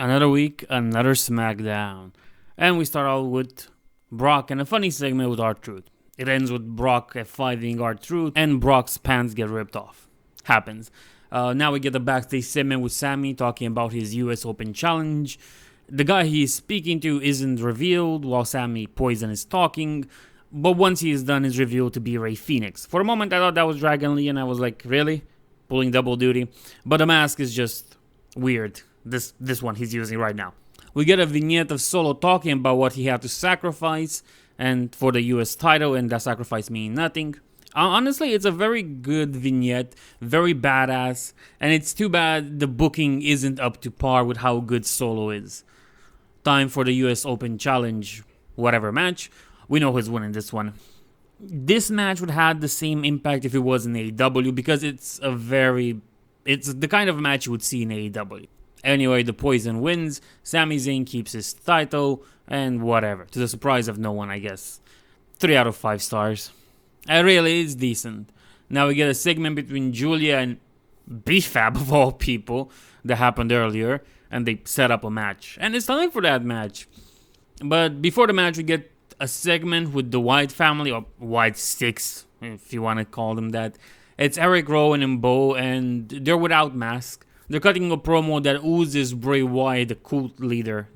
Another week, another Smackdown. And we start out with Brock and a funny segment with R-Truth. It ends with Brock F5ing R-Truth and Brock's pants get ripped off. Happens. Now we get the backstage segment with Sami talking about his US Open challenge. The guy he's speaking to isn't revealed while Sami Poison is talking, but once he is done, is revealed to be Rey Fenix. For a moment, I thought that was Dragon Lee, and I was like, really? Pulling double duty? But the mask is just weird. This one he's using right now. We get a vignette of Solo talking about what he had to sacrifice and for the US title, and that sacrifice meaning nothing. Honestly, it's a very good vignette, very badass, and it's too bad the booking isn't up to par with how good Solo is. Time for the US Open Challenge, whatever match. We know who's winning this one. This match would have the same impact if it was in AEW because it's the kind of match you would see in AEW. Anyway, the Poison wins, Sami Zayn keeps his title, and whatever. To the surprise of no one, I guess. 3 out of 5 stars. It really is decent. Now we get a segment between Julia and B-Fab, of all people, that happened earlier, and they set up a match. And it's time for that match. But before the match, we get a segment with the White family, or White Six, if you want to call them that. It's Eric Rowan and Bo, and they're without masks. They're cutting a promo that oozes Bray Wyatt, the cult leader,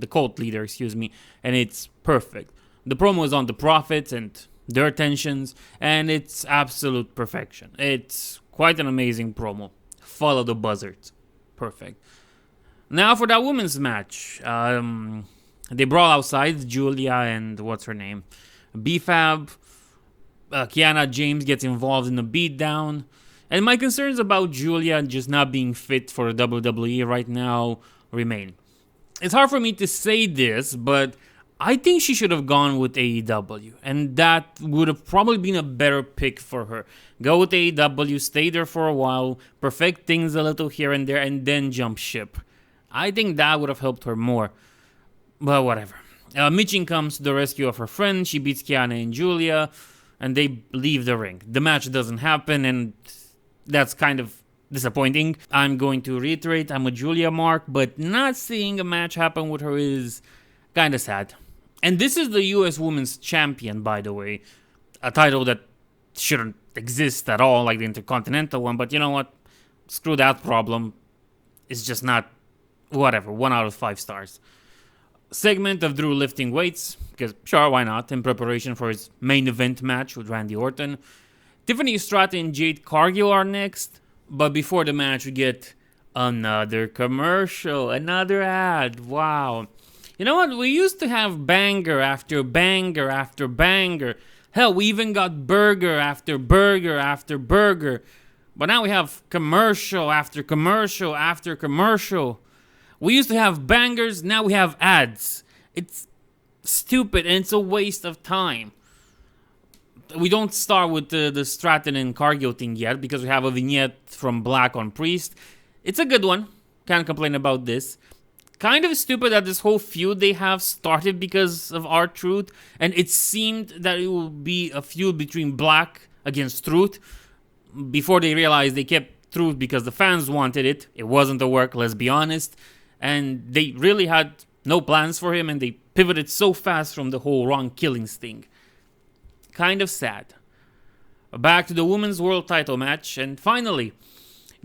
and it's perfect. The promo is on the Profits and their tensions, and it's absolute perfection. It's quite an amazing promo. Follow the buzzards. Perfect. Now for that women's match. They brawl outside, Julia and what's her name? B-Fab. Kiana James gets involved in a beatdown. And my concerns about Julia just not being fit for WWE right now remain. It's hard for me to say this, but I think she should have gone with AEW. And that would have probably been a better pick for her. Go with AEW, stay there for a while, perfect things a little here and there, and then jump ship. I think that would have helped her more. But whatever. Michin comes to the rescue of her friend. She beats Kiana and Julia, and they leave the ring. The match doesn't happen, and that's kind of disappointing. I'm going to reiterate, I'm a Julia mark, but not seeing a match happen with her is kind of sad. And this is the US Women's Champion, by the way. A title that shouldn't exist at all, like the Intercontinental one, but you know what? Screw that problem. It's just not, whatever, 1 out of 5 stars. Segment of Drew lifting weights, because sure, why not, in preparation for his main event match with Randy Orton. Tiffany Stratton and Jade Cargill are next, but before the match we get another commercial, another ad. Wow. You know what? We used to have banger after banger after banger. Hell, we even got burger after burger after burger. But now we have commercial after commercial after commercial. We used to have bangers, now we have ads. It's stupid and it's a waste of time. We don't start with the Stratton and Cargill thing yet because we have a vignette from Black on Priest. It's a good one. Can't complain about this. Kind of stupid that this whole feud they have started because of R-Truth, and it seemed that it will be a feud between Black against Truth. Before they realized they kept Truth because the fans wanted it. It wasn't a work, let's be honest. And they really had no plans for him, and they pivoted so fast from the whole Ron Killings thing. Kind of sad. Back to the women's world title match, and finally,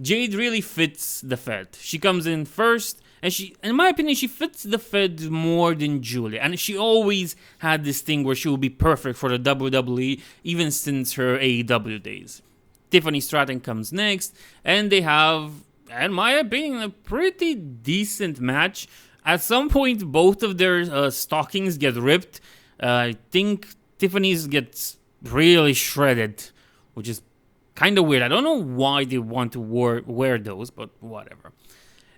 Jade really fits the Fed. She comes in first, and in my opinion, she fits the Fed more than Julia. And she always had this thing where she will be perfect for the WWE, even since her AEW days. Tiffany Stratton comes next, and they have, in my opinion, a pretty decent match. At some point, both of their stockings get ripped. I think Tiffany's gets really shredded, which is kind of weird. I don't know why they want to wear those, but whatever.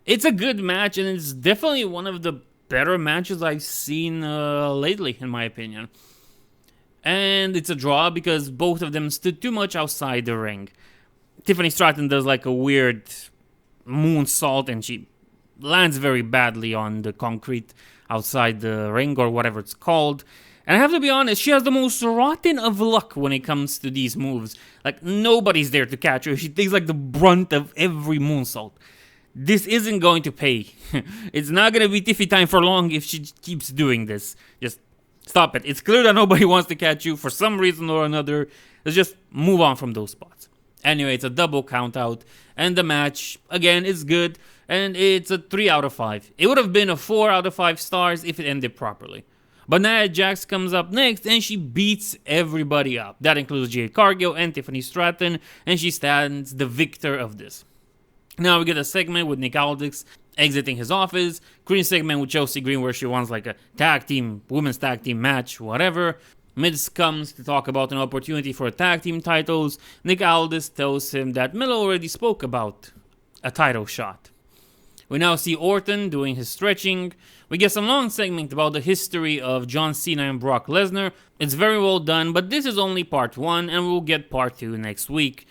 It's a good match, and it's definitely one of the better matches I've seen lately, in my opinion. And it's a draw because both of them stood too much outside the ring. Tiffany Stratton does like a weird moonsault, and she lands very badly on the concrete outside the ring, or whatever it's called. And I have to be honest, she has the most rotten of luck when it comes to these moves. Like, nobody's there to catch her. She takes like the brunt of every moonsault. This isn't going to pay. It's not going to be Tiffy time for long if she keeps doing this. Just stop it. It's clear that nobody wants to catch you for some reason or another. Let's just move on from those spots. Anyway, it's a double count out, and the match, again, is good, and it's a 3 out of 5. It would have been a 4 out of 5 stars if it ended properly. But Nia Jax comes up next, and she beats everybody up. That includes Jade Cargill and Tiffany Stratton, and she stands the victor of this. Now we get a segment with Nick Aldis exiting his office, green segment with Chelsea Green where she wants like a women's tag team match, whatever. Miz comes to talk about an opportunity for tag team titles. Nick Aldis tells him that Miller already spoke about a title shot. We now see Orton doing his stretching. We get some long segment about the history of John Cena and Brock Lesnar. It's very well done, but this is only part 1 and we'll get part 2 next week.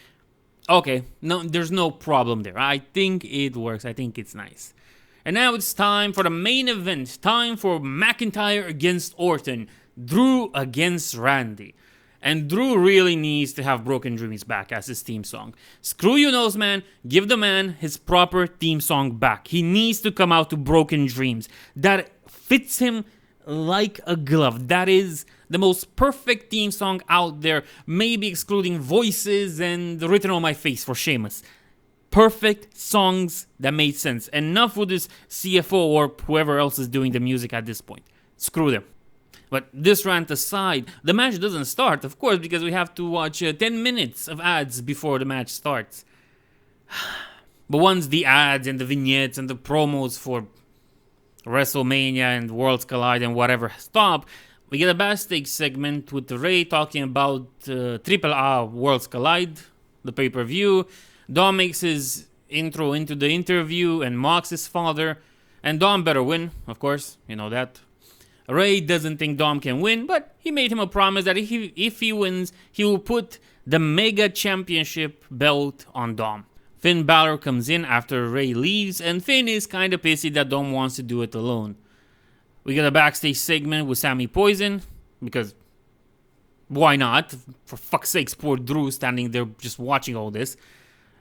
Okay, no, there's no problem there. I think it works. I think it's nice. And now it's time for the main event. Time for McIntyre against Orton. Drew against Randy. And Drew really needs to have Broken Dreams back as his theme song. Screw you, Nose Man. Give the man his proper theme song back. He needs to come out to Broken Dreams. That fits him like a glove. That is the most perfect theme song out there. Maybe excluding Voices and Written on My Face for Sheamus. Perfect songs that made sense. Enough with this CFO or whoever else is doing the music at this point. Screw them. But this rant aside, the match doesn't start, of course, because we have to watch 10 minutes of ads before the match starts. But once the ads and the vignettes and the promos for WrestleMania and Worlds Collide and whatever stop, we get a backstage segment with Ray talking about Triple A Worlds Collide, the pay-per-view. Dom makes his intro into the interview and mocks his father. And Dom better win, of course, you know that. Ray doesn't think Dom can win, but he made him a promise that if he wins, he will put the Mega Championship belt on Dom. Finn Balor comes in after Ray leaves, and Finn is kinda pissy that Dom wants to do it alone. We get a backstage segment with Sammy Poison, because why not? For fuck's sakes, poor Drew standing there just watching all this.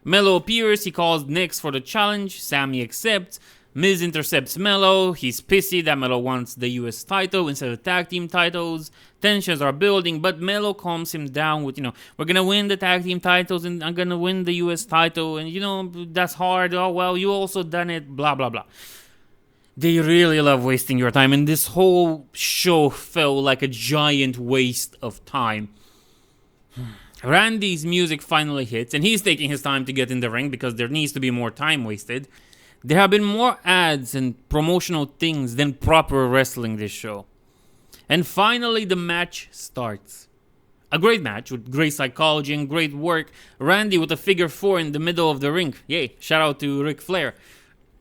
Melo appears, he calls Nix for the challenge, Sammy accepts. Miz intercepts Melo. He's pissy that Melo wants the US title instead of tag team titles. Tensions are building, but Melo calms him down with, we're gonna win the tag team titles and I'm gonna win the US title, and that's hard. Oh well, you also done it, blah blah blah. They really love wasting your time, and this whole show felt like a giant waste of time. Randy's music finally hits, and he's taking his time to get in the ring because there needs to be more time wasted. There have been more ads and promotional things than proper wrestling this show. And finally, the match starts. A great match with great psychology and great work. Randy with a figure 4 in the middle of the ring. Yay, shout out to Ric Flair.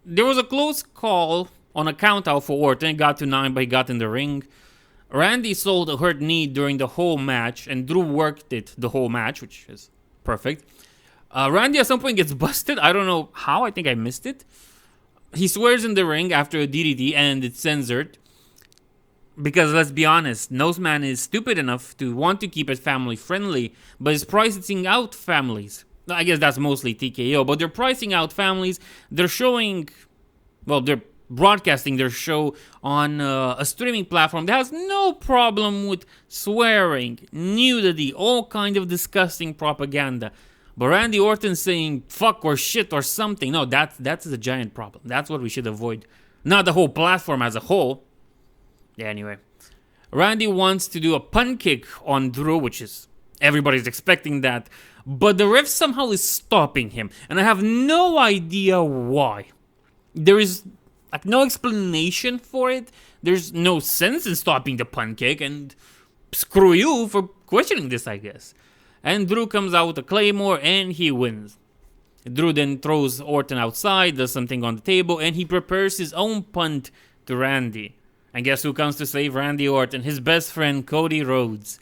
There was a close call on a countout for Orton. It got to 9, but he got in the ring. Randy sold a hurt knee during the whole match, and Drew worked it the whole match, which is perfect. Randy at some point gets busted. I don't know how. I think I missed it. He swears in the ring after a DDT and it's censored. Because let's be honest, Noseman is stupid enough to want to keep it family friendly, but is pricing out families. I guess that's mostly TKO, but they're pricing out families. They're they're broadcasting their show on a streaming platform that has no problem with swearing, nudity, all kind of disgusting propaganda. But Randy Orton saying fuck or shit or something, no, that's a giant problem. That's what we should avoid. Not the whole platform as a whole. Yeah, anyway. Randy wants to do a pun kick on Drew, which is, everybody's expecting that. But the ref somehow is stopping him. And I have no idea why. There is no explanation for it. There's no sense in stopping the pun kick. And screw you for questioning this, I guess. And Drew comes out with a Claymore and he wins. Drew then throws Orton outside, does something on the table, and he prepares his own punt to Randy. And guess who comes to save Randy Orton? His best friend, Cody Rhodes.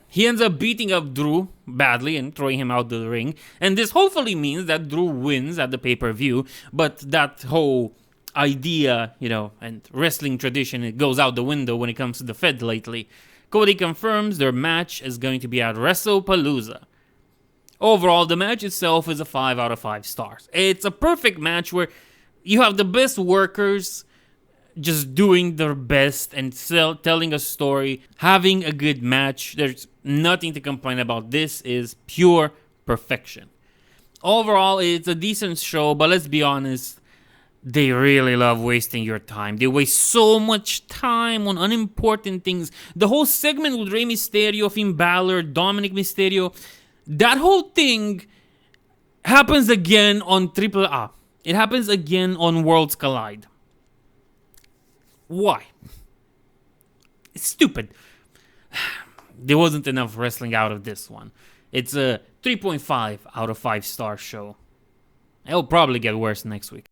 He ends up beating up Drew badly and throwing him out the ring. And this hopefully means that Drew wins at the pay-per-view. But that whole idea, and wrestling tradition, it goes out the window when it comes to the Fed lately. Cody confirms their match is going to be at WrestlePalooza. Overall, the match itself is a 5 out of 5 stars. It's a perfect match where you have the best workers just doing their best and telling a story, having a good match. There's nothing to complain about. This is pure perfection. Overall, it's a decent show, but let's be honest, they really love wasting your time. They waste so much time on unimportant things. The whole segment with Rey Mysterio, Finn Balor, Dominic Mysterio, that whole thing happens again on AAA. It happens again on Worlds Collide. Why? It's stupid. There wasn't enough wrestling out of this one. It's a 3.5 out of 5 star show. It'll probably get worse next week.